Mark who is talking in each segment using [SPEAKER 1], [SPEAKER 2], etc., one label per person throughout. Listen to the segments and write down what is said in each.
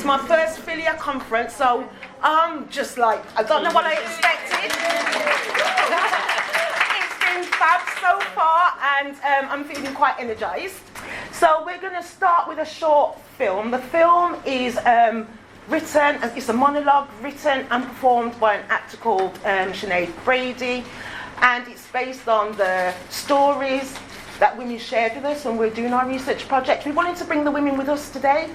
[SPEAKER 1] my first FiLiA conference, so I'm just like, I don't know what I expected. It's been fab so far, and I'm feeling quite energised. So we're going to start with a short film. The film is written, it's a monologue written and performed by an actor called Sinead Brady, and it's based on the stories that women shared with us when we're doing our research project. We wanted to bring the women with us today,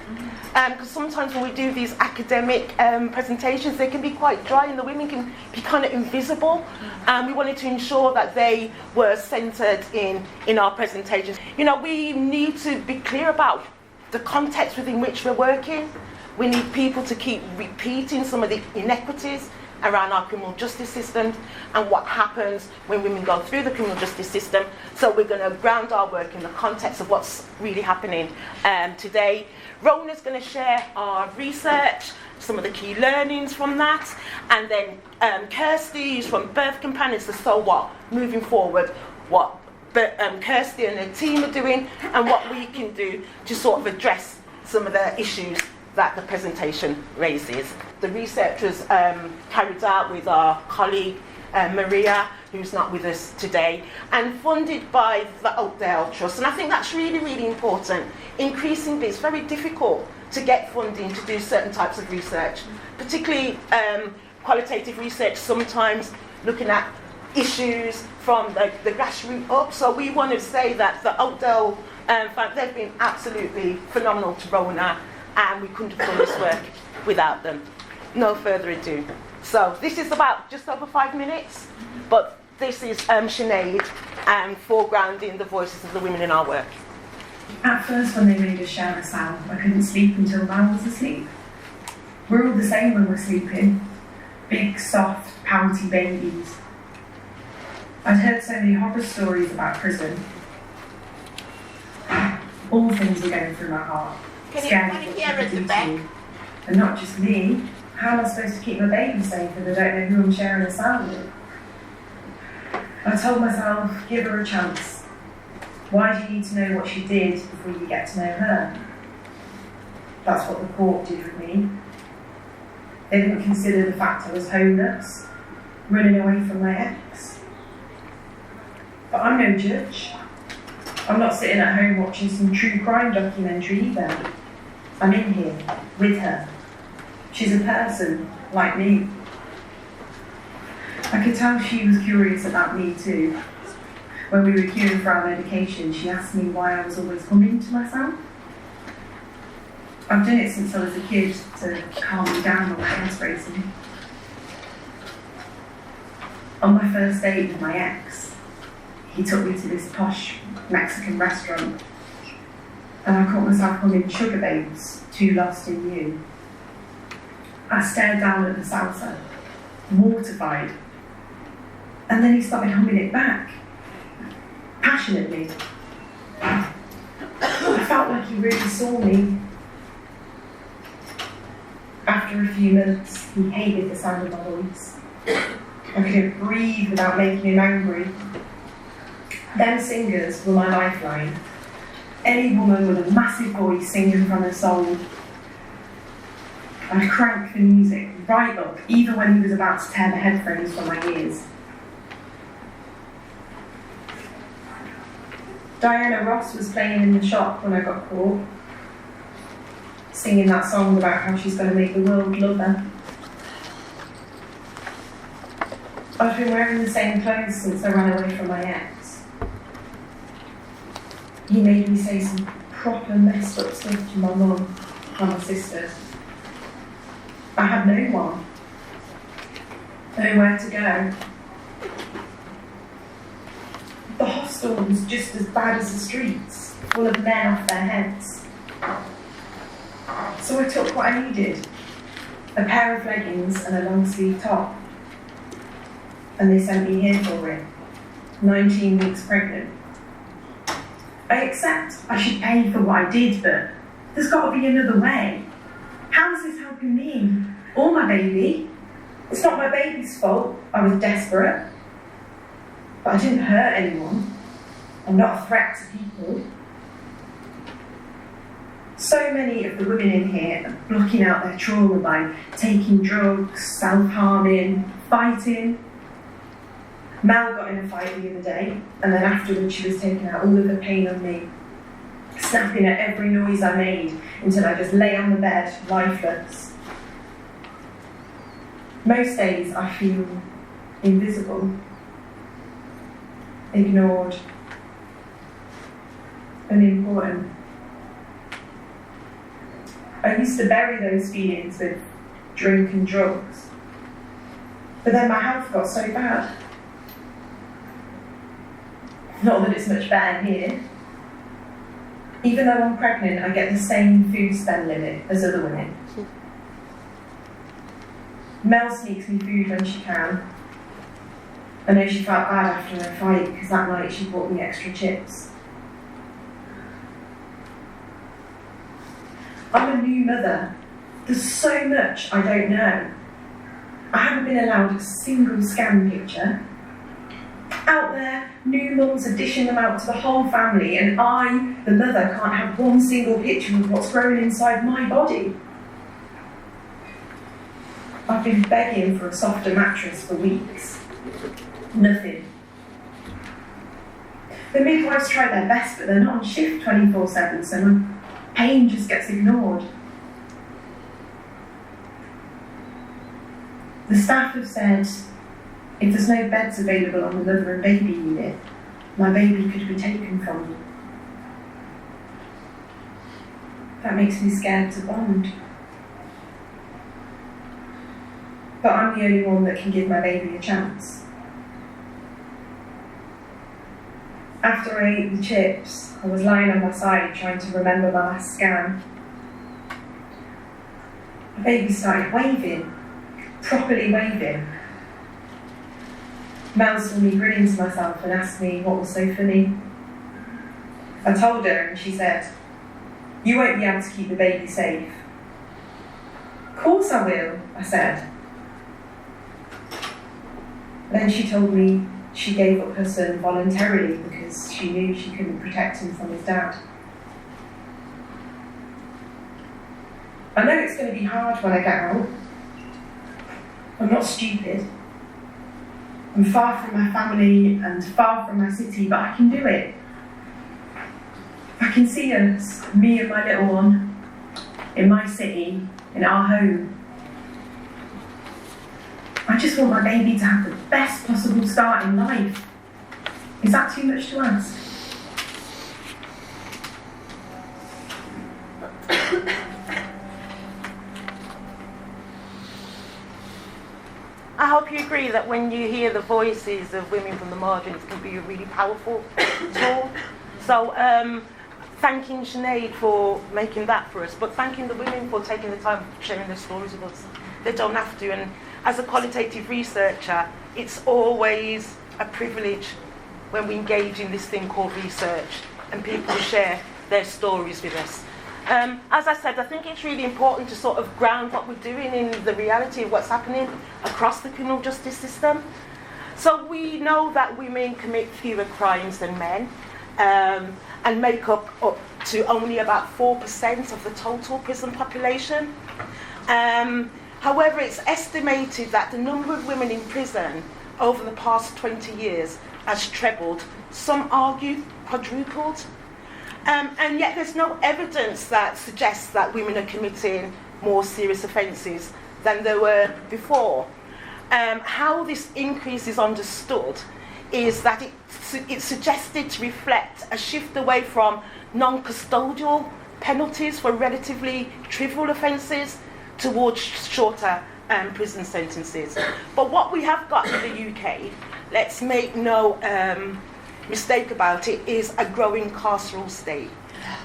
[SPEAKER 1] because sometimes when we do these academic presentations, they can be quite dry and the women can be kind of invisible. And we wanted to ensure that they were centred in our presentations. You know, we need to be clear about the context within which we're working. We need people to keep repeating some of the inequities around our criminal justice system and what happens when women go through the criminal justice system. So we're going to ground our work in the context of what's really happening today. Rona's going to share our research, some of the key learnings from that, and then Kirsty, who's from Birth Companions, the so what, moving forward, what Kirsty and her team are doing and what we can do to sort of address some of the issues that the presentation raises. The research was carried out with our colleague Maria, who's not with us today, and funded by the Oakdale Trust. And I think that's really, really important. Increasingly, it's very difficult to get funding to do certain types of research, particularly qualitative research, sometimes looking at issues from the grassroots up. So we want to say that the Oakdale, they've been absolutely phenomenal to Rona, and we couldn't have done this work without them. No further ado. So this is about just over 5 minutes, but this is Sinead foregrounding the voices of the women in our work.
[SPEAKER 2] At first, when they made us share a sound, I couldn't sleep until Val was asleep. We're all the same when we're sleeping. Big, soft, pouty babies. I'd heard so many horror stories about prison. All things were going through my heart.
[SPEAKER 3] Can you hear at the back?
[SPEAKER 2] And not just me. How am I supposed to keep my baby safe if I don't know who I'm sharing a sound with? I told myself, give her a chance. Why do you need to know what she did before you get to know her? That's what the court did with me. They didn't consider the fact I was homeless, running away from my ex. But I'm no judge. I'm not sitting at home watching some true crime documentary either. I'm in here, with her. She's a person, like me. I could tell she was curious about me too. When we were queuing for our medication, she asked me why I was always humming to myself. I've done it since I was a kid to calm me down when my head's racing. On my first date with my ex, he took me to this posh Mexican restaurant, and I caught myself humming Sugar Babes, Too Lost in You. I stared down at the salsa, mortified, and then he started humming it back, passionately. I felt like he really saw me. After a few months, he hated the sound of my voice. I couldn't breathe without making him angry. Them singers were my lifeline. Any woman with a massive voice singing from her soul. I'd crank the music right up, even when he was about to tear the headphones from my ears. Diana Ross was playing in the shop when I got caught, singing that song about how she's going to make the world love her. I've been wearing the same clothes since I ran away from my ex. He made me say some proper messed up stuff to my mum and my sister. I had no one, nowhere to go. The hostel was just as bad as the streets, full of men off their heads. So I took what I needed, a pair of leggings and a long sleeve top. And they sent me here for it, 19 weeks pregnant. I accept I should pay for what I did, but there's got to be another way. How is this helping me? Or my baby? It's not my baby's fault. I was desperate. But I didn't hurt anyone. I'm not a threat to people. So many of the women in here are blocking out their trauma by taking drugs, self-harming, fighting. Mel got in a fight the other day, and then afterwards she was taking out all of the pain on me, snapping at every noise I made until I just lay on the bed, lifeless. Most days I feel invisible, ignored, unimportant. I used to bury those feelings with drink and drugs, but then my health got so bad. Not that it's much better here. Even though I'm pregnant, I get the same food spend limit as other women. Mel sneaks me food when she can. I know she felt bad after her fight because that night she bought me extra chips. I'm a new mother. There's so much I don't know. I haven't been allowed a single scan picture. Out there, new mums are dishing them out to the whole family, and I, the mother, can't have one single picture of what's growing inside my body. I've been begging for a softer mattress for weeks. Nothing. The midwives try their best, but they're not on shift 24/7, so my pain just gets ignored. The staff have said, if there's no beds available on the mother and baby unit, my baby could be taken from me. That makes me scared to bond. But I'm the only one that can give my baby a chance. After I ate the chips, I was lying on my side trying to remember my last scan. My baby started waving, properly waving. Mel saw me grinning to myself and asked me what was so funny. I told her and she said, "You won't be able to keep the baby safe." "Of course I will," I said. Then she told me she gave up her son voluntarily because she knew she couldn't protect him from his dad. I know it's going to be hard when I get out. I'm not stupid. I'm far from my family and far from my city, but I can do it. I can see us, me and my little one, in my city, in our home. I just want my baby to have the best possible start in life. Is that too much to ask?
[SPEAKER 1] I hope you agree that when you hear the voices of women from the margins, it can be a really powerful tool. So thanking Sinead for making that for us, but thanking the women for taking the time sharing their stories with us. They don't have to, and as a qualitative researcher, it's always a privilege when we engage in this thing called research and people share their stories with us. As I said, I think it's really important to sort of ground what we're doing in the reality of what's happening across the criminal justice system. So we know that women commit fewer crimes than men and make up to only about 4% of the total prison population. However, it's estimated that the number of women in prison over the past 20 years has trebled, some argue quadrupled. And yet there's no evidence that suggests that women are committing more serious offences than there were before. How this increase is understood is that it's suggested to reflect a shift away from non-custodial penalties for relatively trivial offences towards shorter prison sentences. But what we have got in the UK, let's make no mistake about it, is a growing carceral state.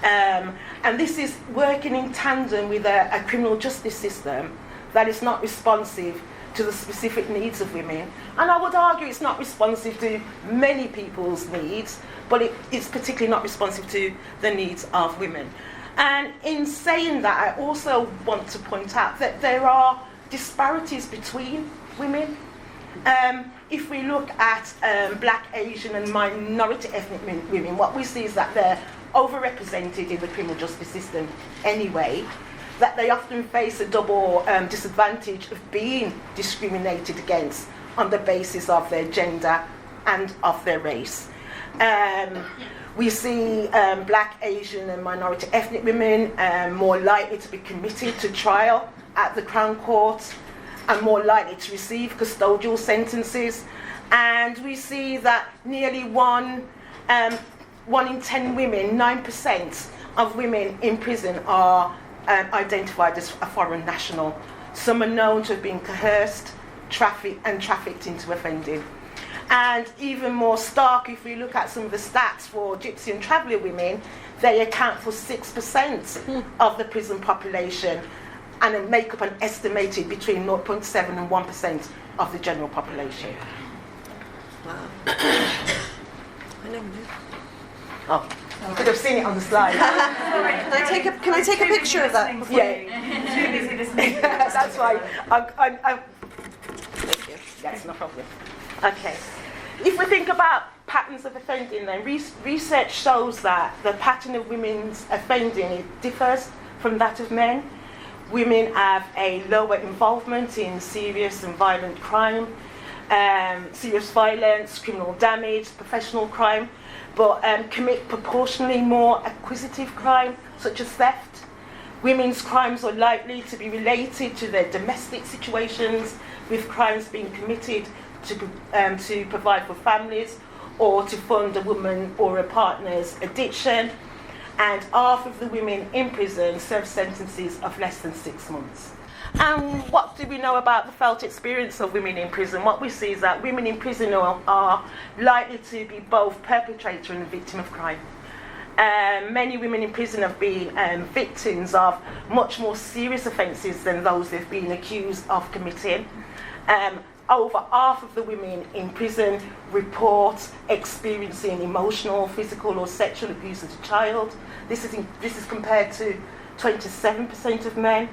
[SPEAKER 1] And this is working in tandem with a criminal justice system that is not responsive to the specific needs of women. And I would argue it's not responsive to many people's needs, but it's particularly not responsive to the needs of women. And in saying that, I also want to point out that there are disparities between women. If we look at Black, Asian and minority ethnic women, what we see is that they're overrepresented in the criminal justice system anyway, that they often face a double disadvantage of being discriminated against on the basis of their gender and of their race. We see black, Asian and minority ethnic women more likely to be committed to trial at the Crown Court and more likely to receive custodial sentences. And we see that nearly one in 10 women, 9% of women in prison are identified as a foreign national. Some are known to have been coerced, trafficked into offending. And even more stark, if we look at some of the stats for Gypsy and Traveller women, they account for 6% of the prison population and make up an estimated between 0.7 and 1% of the general population.
[SPEAKER 4] Wow. I never knew.
[SPEAKER 1] Oh, you could have seen it on the slide.
[SPEAKER 4] Can I take a picture of that?
[SPEAKER 1] Yeah. That's why. Thank you. That's no problem. Okay. If we think about patterns of offending, then research shows that the pattern of women's offending differs from that of men. Women have a lower involvement in serious and violent crime, serious violence, criminal damage, professional crime, but commit proportionally more acquisitive crime, such as theft. Women's crimes are likely to be related to their domestic situations, with crimes being committed to provide for families or to fund a woman or a partner's addiction. And half of the women in prison serve sentences of less than 6 months. And what do we know about the felt experience of women in prison? What we see is that women in prison are likely to be both perpetrator and victim of crime. Many women in prison have been victims of much more serious offences than those they've been accused of committing. Over half of the women in prison report experiencing emotional, physical or sexual abuse as a child. This is compared to 27% of men.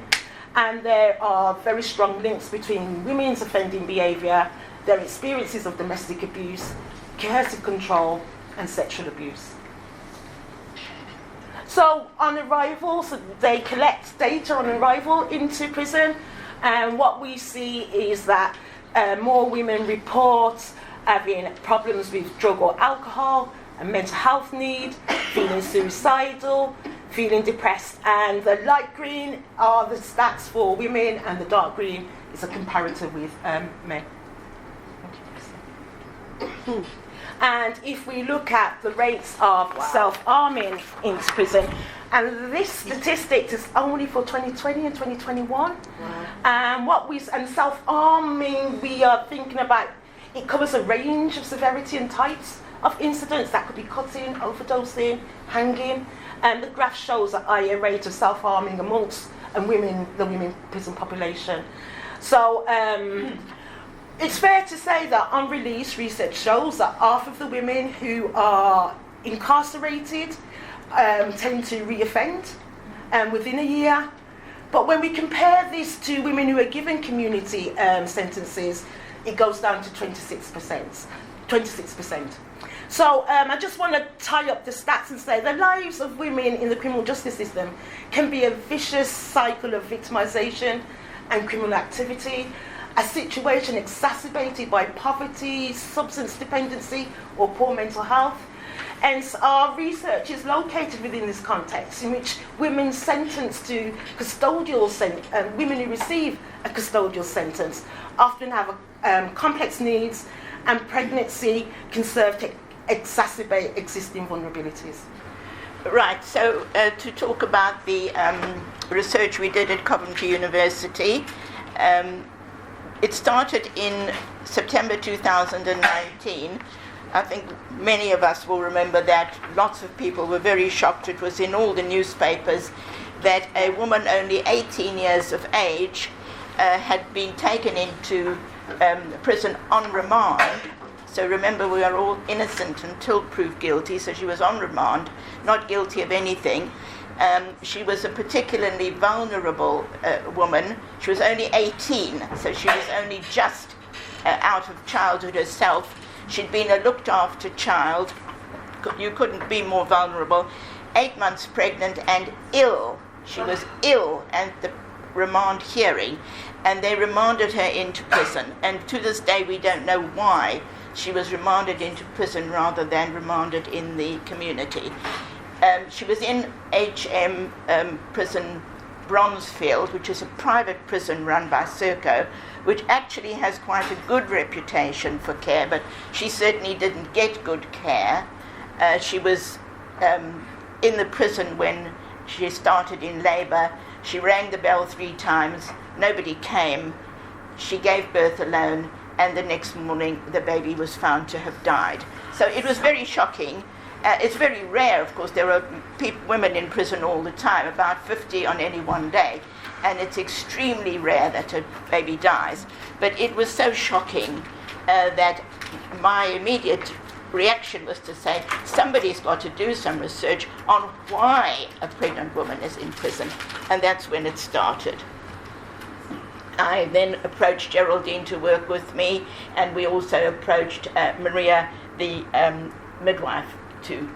[SPEAKER 1] And there are very strong links between women's offending behaviour, their experiences of domestic abuse, coercive control and sexual abuse. So on arrival, they collect data on arrival into prison, and what we see is that more women report having problems with drug or alcohol, a mental health need, feeling suicidal, feeling depressed. And the light green are the stats for women, and the dark green is a comparator with men. And if we look at the rates of self-harming in prison, and this statistic is only for 2020 and 2021. And self-harming, we are thinking about, it covers a range of severity and types of incidents. That could be cutting, overdosing, hanging. And the graph shows a higher rate of self-harming amongst the women prison population. So it's fair to say that on release, research shows that half of the women who are incarcerated tend to reoffend within a year. But when we compare this to women who are given community sentences, it goes down to 26%. So I just want to tie up the stats and say the lives of women in the criminal justice system can be a vicious cycle of victimisation and criminal activity, a situation exacerbated by poverty, substance dependency or poor mental health. Hence, our research is located within this context in which women sentenced to custodial women who receive a custodial sentence often have complex needs, and pregnancy can serve to exacerbate existing vulnerabilities.
[SPEAKER 3] Right, so to talk about the research we did at Coventry University, it started in September 2019. I think many of us will remember that lots of people were very shocked. It was in all the newspapers that a woman only 18 years of age had been taken into prison on remand. So remember, we are all innocent until proved guilty, so she was on remand, not guilty of anything. She was a particularly vulnerable woman. She was only 18, so she was only just out of childhood herself. She'd been a looked-after child. You couldn't be more vulnerable. 8 months pregnant and ill. She was ill at the remand hearing, and they remanded her into prison. And to this day, we don't know why she was remanded into prison rather than remanded in the community. She was in HM prison Bronzefield, which is a private prison run by Serco, which actually has quite a good reputation for care, but she certainly didn't get good care. She was in the prison when she started in labour. She rang the bell 3 times, nobody came. She gave birth alone, and the next morning the baby was found to have died. So it was very shocking. It's very rare, of course. There are women in prison all the time, about 50 on any one day, and it's extremely rare that a baby dies. But it was so shocking that my immediate reaction was to say, somebody's got to do some research on why a pregnant woman is in prison, and that's when it started. I then approached Geraldine to work with me, and we also approached Maria, the midwife, to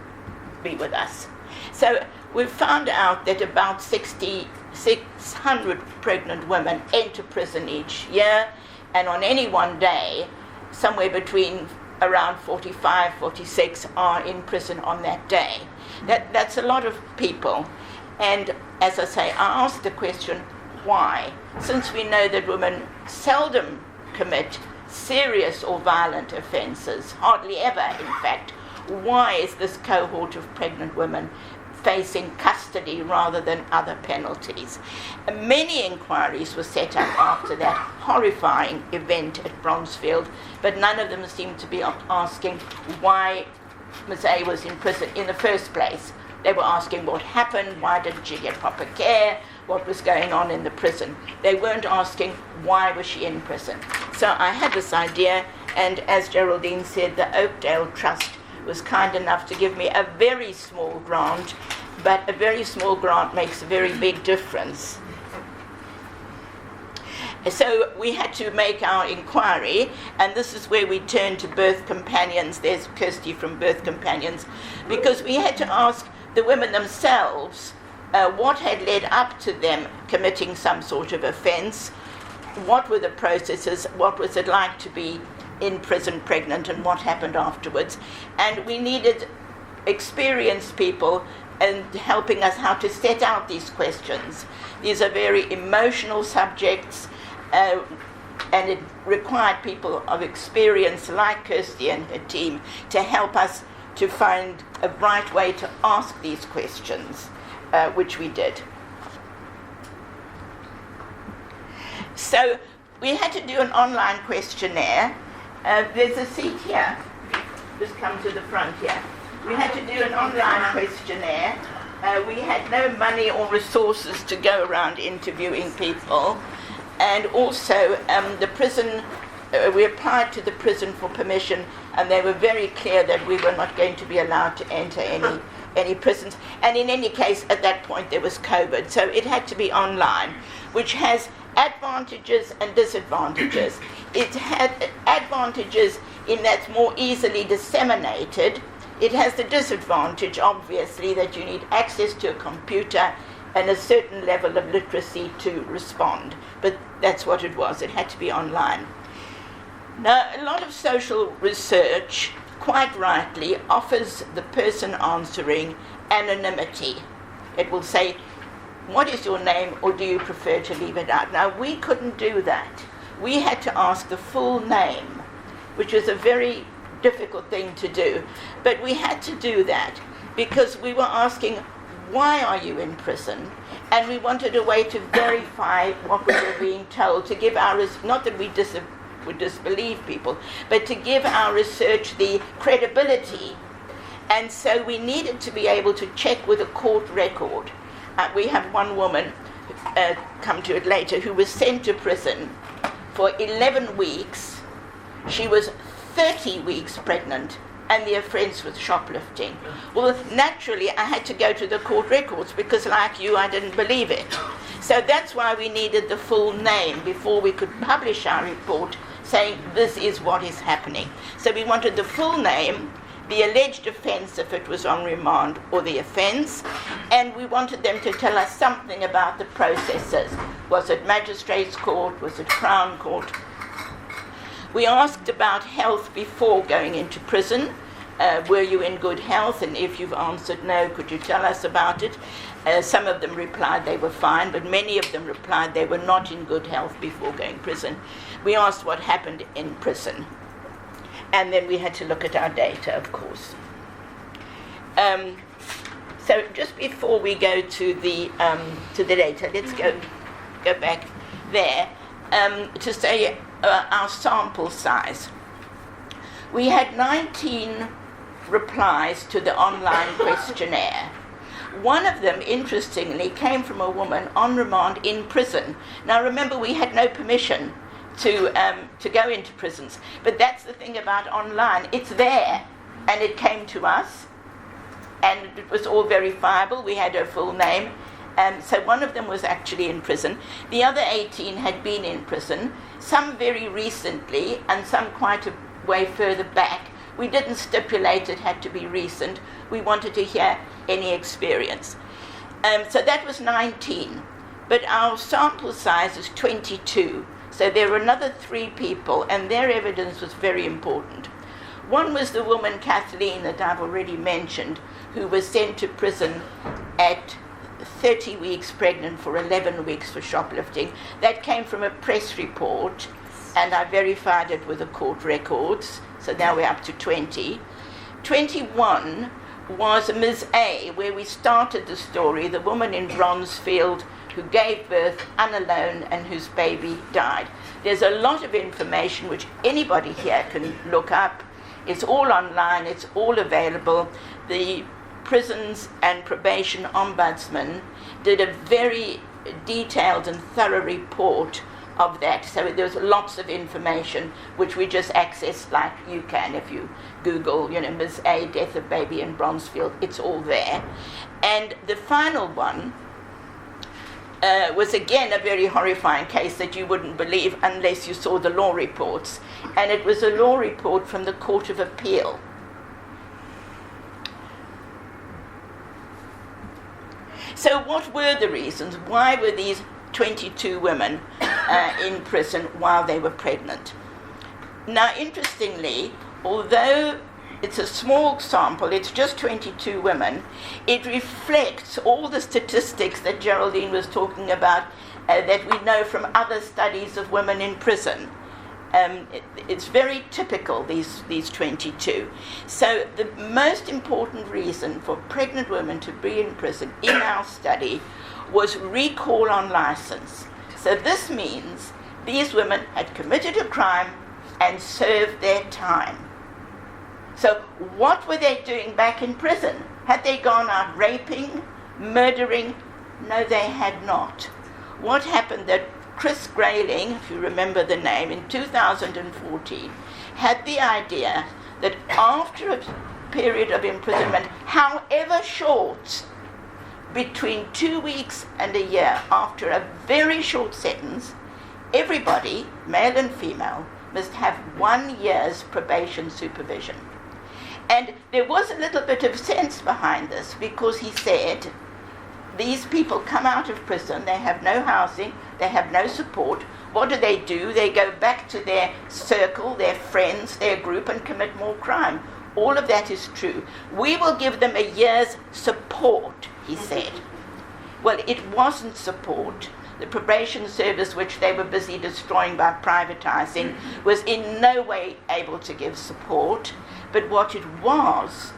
[SPEAKER 3] be with us. So we found out that about 600 pregnant women enter prison each year, and on any one day, somewhere between around 45, 46 are in prison on that day. That's a lot of people. And as I say, I asked the question, why? Since we know that women seldom commit serious or violent offences, hardly ever in fact, why is this cohort of pregnant women facing custody rather than other penalties? Many inquiries were set up after that horrifying event at Bronzefield, but none of them seemed to be asking why Ms. A was in prison in the first place. They were asking what happened, why didn't she get proper care, what was going on in the prison. They weren't asking why was she in prison. So I had this idea, and as Geraldine said, the Oakdale Trust was kind enough to give me a very small grant, but a very small grant makes a very big difference. So we had to make our inquiry, and this is where we turned to Birth Companions. There's Kirsty from Birth Companions, because we had to ask the women themselves what had led up to them committing some sort of offence, what were the processes, what was it like to be in prison pregnant, and what happened afterwards. And we needed experienced people and helping us how to set out these questions. These are very emotional subjects, and it required people of experience like Kirsty and her team to help us to find a right way to ask these questions, which we did. So we had to do an online questionnaire. There's a seat here. Just come to the front here. We had to do an online questionnaire. We had no money or resources to go around interviewing people. And also, the prison, we applied to the prison for permission, and they were very clear that we were not going to be allowed to enter any prisons. And in any case, at that point, there was COVID. So it had to be online, which has advantages and disadvantages. It had advantages in that it's more easily disseminated. It has the disadvantage, obviously, that you need access to a computer and a certain level of literacy to respond. But that's what it was. It had to be online. Now, a lot of social research, quite rightly, offers the person answering anonymity. It will say, what is your name, or do you prefer to leave it out? Now, we couldn't do that. We had to ask the full name, which was a very difficult thing to do. But we had to do that because we were asking, why are you in prison? And we wanted a way to verify what we were being told, to give our, not that we would disbelieve people, but to give our research the credibility. And so we needed to be able to check with a court record. We have one woman, come to it later, who was sent to prison for 11 weeks. She was 30 weeks pregnant, and the offence was shoplifting. Well, naturally, I had to go to the court records because, like you, I didn't believe it. So that's why we needed the full name before we could publish our report saying this is what is happening. So we wanted the full name, the alleged offence if it was on remand or the offence, and we wanted them to tell us something about the processes. Was it magistrates' court? Was it Crown Court? We asked about health before going into prison. Were you in good health? And if you've answered no, could you tell us about it? Some of them replied they were fine, but many of them replied they were not in good health before going to prison. We asked what happened in prison. And then we had to look at our data, of course. So just before we go to the data, let's go back there to say our sample size. We had 19 replies to the online questionnaire. One of them, interestingly, came from a woman on remand in prison. Now remember, we had no permission to go into prisons. But that's the thing about online. It's there, and it came to us, and it was all verifiable. We had her full name. So one of them was actually in prison. The other 18 had been in prison, some very recently, and some quite a way further back. We didn't stipulate it had to be recent. We wanted to hear any experience. So that was 19. But our sample size is 22. So there were another 3 people, and their evidence was very important. One was the woman, Kathleen, that I've already mentioned, who was sent to prison at 30 weeks pregnant for 11 weeks for shoplifting. That came from a press report, and I verified it with the court records. So now we're up to 20. 21 was Ms. A, where we started the story, the woman in Bronzefield who gave birth unalone and whose baby died. There's a lot of information which anybody here can look up. It's all online, it's all available. The Prisons and Probation Ombudsman did a very detailed and thorough report of that. So there's lots of information which we just access like you can if you Google, Ms. A, death of baby in Bronzefield. It's all there. And the final one was again a very horrifying case that you wouldn't believe unless you saw the law reports. And it was a law report from the Court of Appeal. So what were the reasons? Why were these 22 women in prison while they were pregnant? Now, interestingly, although it's a small sample, it's just 22 women, it reflects all the statistics that Geraldine was talking about that we know from other studies of women in prison. It's very typical, these 22. So the most important reason for pregnant women to be in prison in our study was recall on license. So this means these women had committed a crime and served their time. So what were they doing back in prison? Had they gone out raping, murdering? No, they had not. What happened that Chris Grayling, if you remember the name, in 2014, had the idea that after a period of imprisonment, however short, between 2 weeks and a year, after a very short sentence, everybody, male and female, must have 1 year's probation supervision. And there was a little bit of sense behind this, because he said, these people come out of prison, they have no housing, they have no support. What do? They go back to their circle, their friends, their group, and commit more crime. All of that is true. We will give them a year's support, he said. Well, it wasn't support. The probation service, which they were busy destroying by privatizing, was in no way able to give support. But what it was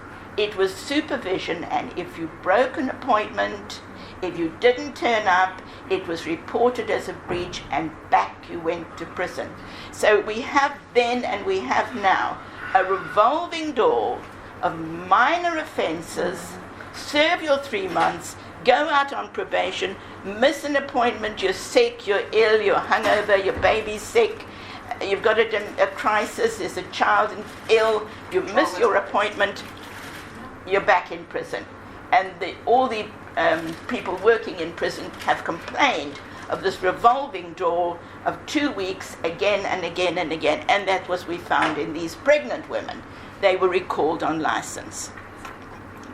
[SPEAKER 3] supervision, and if you broke an appointment, if you didn't turn up, it was reported as a breach, and back you went to prison. So we have then and we have now a revolving door of minor offences. Serve your 3 months, go out on probation, miss an appointment, you're sick, you're ill, you're hungover, your baby's sick, you've got a crisis, there's a child ill, you miss your appointment, you're back in prison. And all the people working in prison have complained of this revolving door of 2 weeks again and again and again. And that was we found in these pregnant women. they were recalled on license.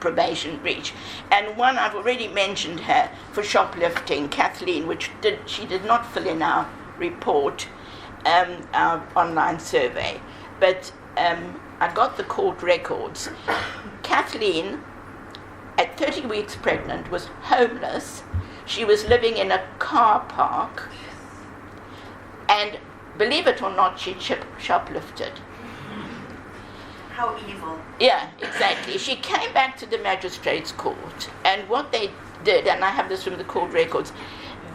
[SPEAKER 3] Probation breach. And one, I've already mentioned her for shoplifting, Kathleen, she did not fill in our report, our online survey. But I got the court records. Kathleen, at 30 weeks pregnant, was homeless. She was living in a car park. And believe it or not, she shoplifted.
[SPEAKER 5] How evil.
[SPEAKER 3] Yeah, exactly. She came back to the magistrate's court, and what they did, and I have this from the court records,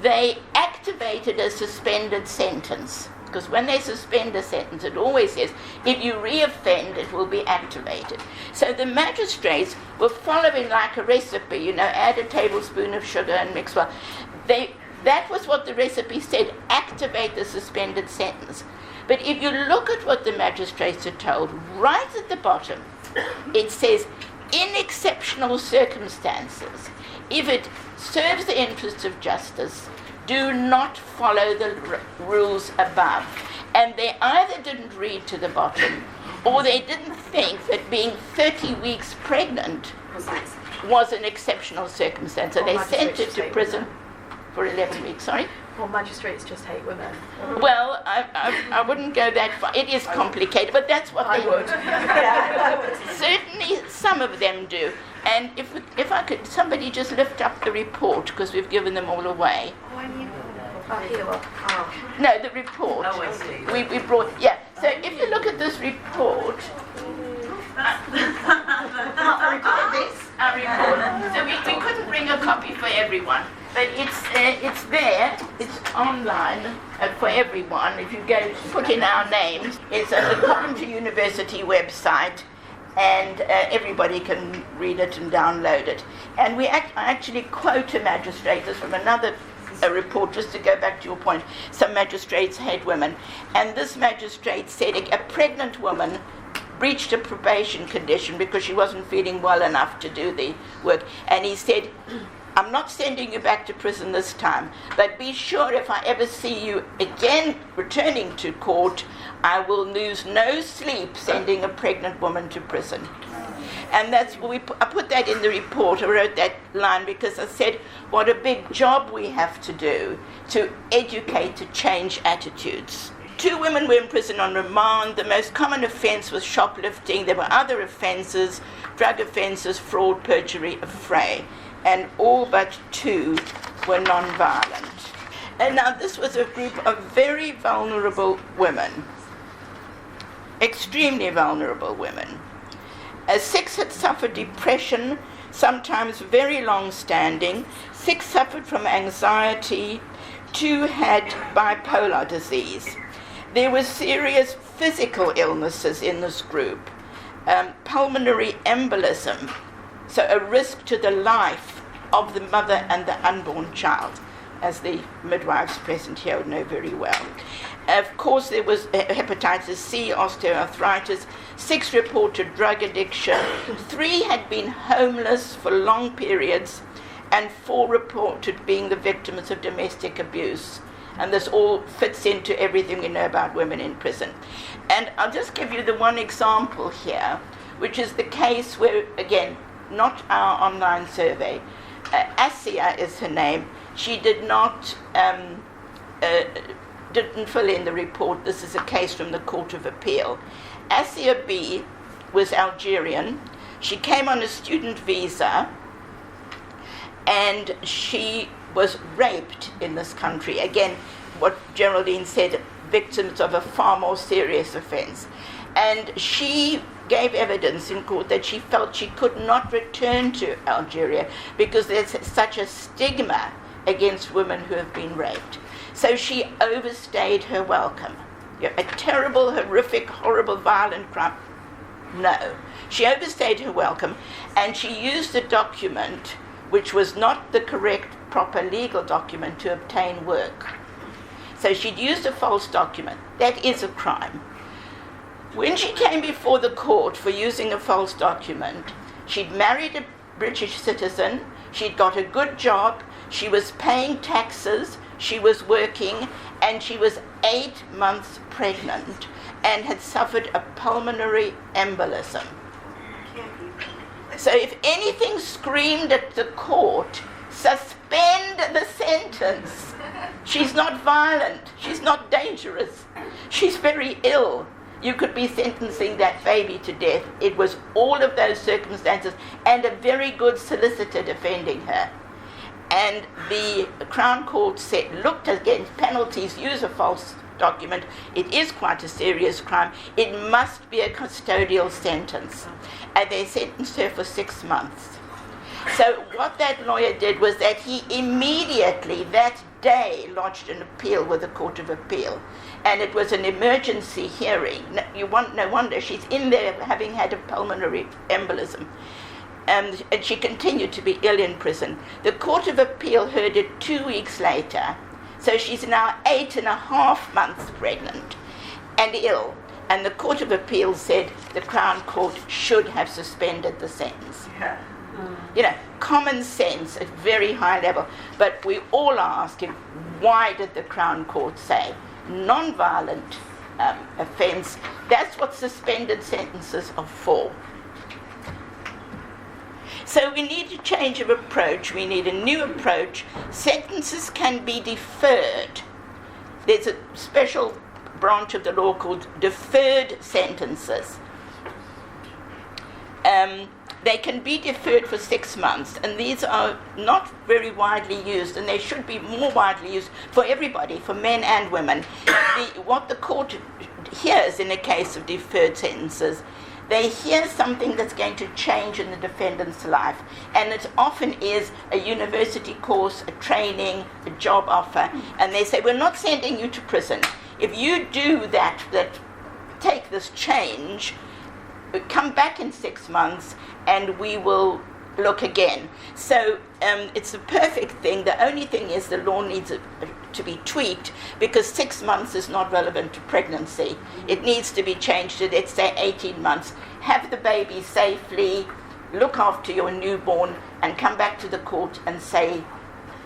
[SPEAKER 3] they activated a suspended sentence. Because when they suspend a sentence, it always says, if you re-offend, it will be activated. So the magistrates were following like a recipe, add a tablespoon of sugar and mix well. That was what the recipe said, activate the suspended sentence. But if you look at what the magistrates are told, right at the bottom, it says, in exceptional circumstances, if it serves the interests of justice, do not follow the rules above. And they either didn't read to the bottom, or they didn't think that being 30 weeks pregnant was an exceptional circumstance. So they sent her to prison for 11 weeks. Sorry?
[SPEAKER 5] Well, magistrates just hate women.
[SPEAKER 3] Well, I wouldn't go that far. It is complicated, but that's what they would.
[SPEAKER 5] Yeah, I would.
[SPEAKER 3] Certainly some of them do. And if I could, somebody just lift up the report, because we've given them all away.
[SPEAKER 5] Oh, I need here. Oh.
[SPEAKER 3] No, the report.
[SPEAKER 5] Oh, I see.
[SPEAKER 3] We brought, yeah. So if you look at this report, our report. So we couldn't bring a copy for everyone, but it's there. It's online for everyone. If you go put in our names, it's at the Coventry University website, and everybody can read it and download it. And I actually quote a magistrate. This from another report, just to go back to your point. Some magistrates hate women, and this magistrate said a pregnant woman breached a probation condition because she wasn't feeling well enough to do the work. And he said, I'm not sending you back to prison this time, but be sure if I ever see you again returning to court, I will lose no sleep sending a pregnant woman to prison. And that's what I put that in the report. I wrote that line because I said what a big job we have to do to educate, to change attitudes. 2 women were in prison on remand. The most common offence was shoplifting. There were other offences, drug offences, fraud, perjury, affray. And all but 2 were non-violent. And now this was a group of very vulnerable women, extremely vulnerable women. 6 had suffered depression, sometimes very long-standing. 6 suffered from anxiety. 2 had bipolar disease. There were serious physical illnesses in this group, pulmonary embolism, so a risk to the life of the mother and the unborn child, as the midwives present here would know very well. Of course, there was hepatitis C, osteoarthritis. 6 reported drug addiction. 3 had been homeless for long periods, and 4 reported being the victims of domestic abuse. And this all fits into everything we know about women in prison. And I'll just give you the one example here, which is the case where, again, not our online survey. Asia is her name. She did not didn't fill in the report. This is a case from the Court of Appeal. Asia B was Algerian. She came on a student visa, and she was raped in this country. Again, what Geraldine said, victims of a far more serious offence. And she gave evidence in court that she felt she could not return to Algeria because there's such a stigma against women who have been raped. So she overstayed her welcome. A terrible, horrific, horrible, violent crime. No. She overstayed her welcome, and she used a document which was not the correct, proper legal document to obtain work. So she'd used a false document. That is a crime. When she came before the court for using a false document, she'd married a British citizen, she'd got a good job, she was paying taxes, she was working, and she was 8 months pregnant. and had suffered a pulmonary embolism. So if anything screamed at the court, suspend the sentence. She's not violent. She's not dangerous. She's very ill. You could be sentencing that baby to death. It was all of those circumstances and a very good solicitor defending her. And the Crown Court said, looked against penalties, use a false document. It is quite a serious crime. It must be a custodial sentence. And they sentenced her for 6 months. So what that lawyer did was that he immediately, that day, lodged an appeal with the Court of Appeal. And it was an emergency hearing. No wonder she's in there having had a pulmonary embolism. And she continued to be ill in prison. The Court of Appeal heard it 2 weeks later. So she's now 8.5 months pregnant and ill. And the Court of Appeal said the Crown Court should have suspended the sentence.
[SPEAKER 5] Yeah.
[SPEAKER 3] You know, common sense at very high level. But we all are asking, why did the Crown Court say non-violent offence? That's what suspended sentences are for. So we need a change of approach. We need a new approach. Sentences can be deferred. There's a special branch of the law called deferred sentences. They can be deferred for 6 months, and these are not very widely used, and they should be more widely used for everybody, for men and women. What the court hears in a case of deferred sentences, they hear something that's going to change in the defendant's life, and it often is a university course, a training, a job offer, and they say, we're not sending you to prison. If you do that take this change, come back in 6 months and we will look again. So it's a perfect thing. The only thing is the law needs to be tweaked, because 6 months is not relevant to pregnancy. It needs to be changed to, let's say, 18 months. Have the baby safely, look after your newborn, and come back to the court and say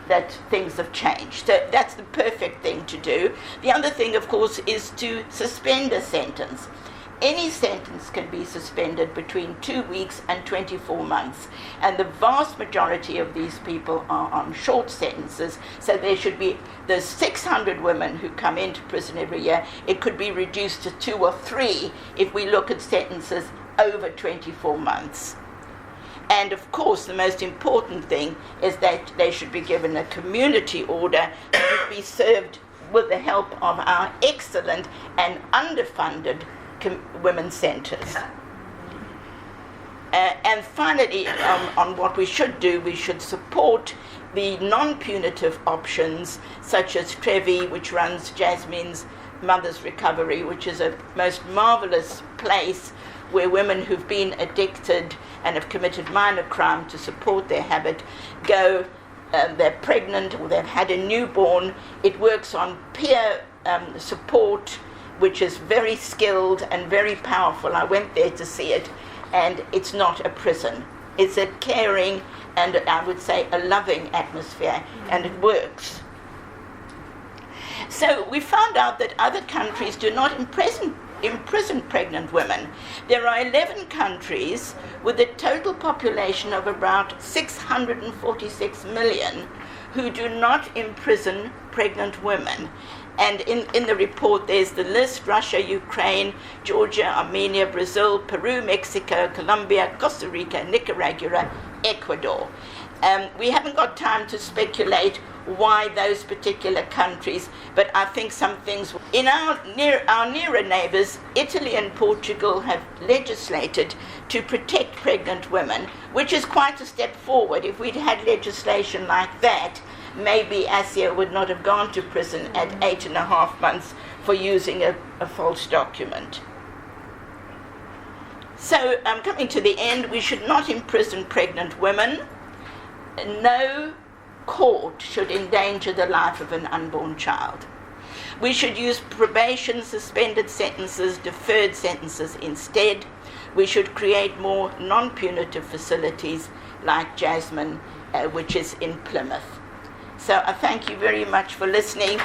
[SPEAKER 3] that things have changed. So that's the perfect thing to do. The other thing, of course, is to suspend a sentence. Any sentence can be suspended between 2 weeks and 24 months. And the vast majority of these people are on short sentences. So there should be, there's 600 women who come into prison every year. It could be reduced to 2 or 3 if we look at sentences over 24 months. And of course, the most important thing is that they should be given a community order that would be served with the help of our excellent and underfunded women's centres. And finally, on what we should do, we should support the non-punitive options, such as Trevi, which runs Jasmine's Mother's Recovery, which is a most marvellous place where women who've been addicted and have committed minor crime to support their habit go, they're pregnant or they've had a newborn. It works on peer support, which is very skilled and very powerful. I went there to see it, and it's not a prison. It's a caring and, I would say, a loving atmosphere, and it works. So we found out that other countries do not imprison pregnant women. There are 11 countries with a total population of about 646 million who do not imprison pregnant women. And in the report, there's the list: Russia, Ukraine, Georgia, Armenia, Brazil, Peru, Mexico, Colombia, Costa Rica, Nicaragua, Ecuador. We haven't got time to speculate why those particular countries, but I think some things. In our nearer neighbours, Italy and Portugal have legislated to protect pregnant women, which is quite a step forward. If we'd had legislation like that, maybe Asia would not have gone to prison at 8.5 months for using a false document. So, coming to the end, we should not imprison pregnant women. No court should endanger the life of an unborn child. We should use probation, suspended sentences, deferred sentences instead. We should create more non-punitive facilities like Jasmine, which is in Plymouth. So I thank you very much for listening.